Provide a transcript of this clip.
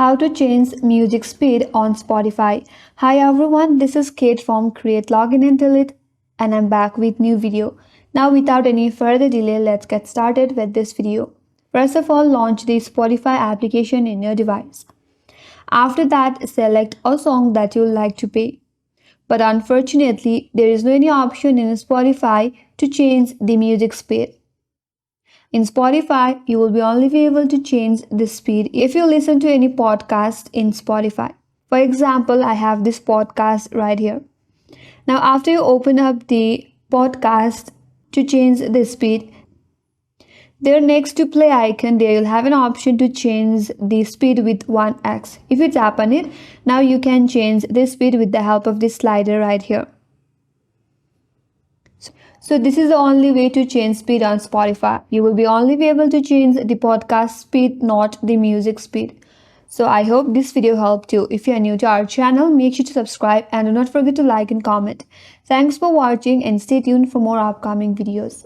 How to change music speed on Spotify. Hi everyone, this is Kate from Create Login and Delete and I'm back with new video. Now without any further delay, let's get started with this video. First of all, launch the Spotify application in your device. After that, select a song that you like to play. But unfortunately, there is no any option in Spotify to change the music speed. In Spotify, you will be only be able to change the speed if you listen to any podcast in Spotify. For example, I have this podcast right here. Now, after you open up the podcast to change the speed, there next to play icon, there you'll have an option to change the speed with 1x. If you tap on it, now you can change the speed with the help of this slider right here. So this is the only way to change speed on Spotify. You will be only be able to change the podcast speed, not the music speed. So I hope this video helped you. If you are new to our channel, make sure to subscribe and do not forget to like and comment. Thanks for watching and stay tuned for more upcoming videos.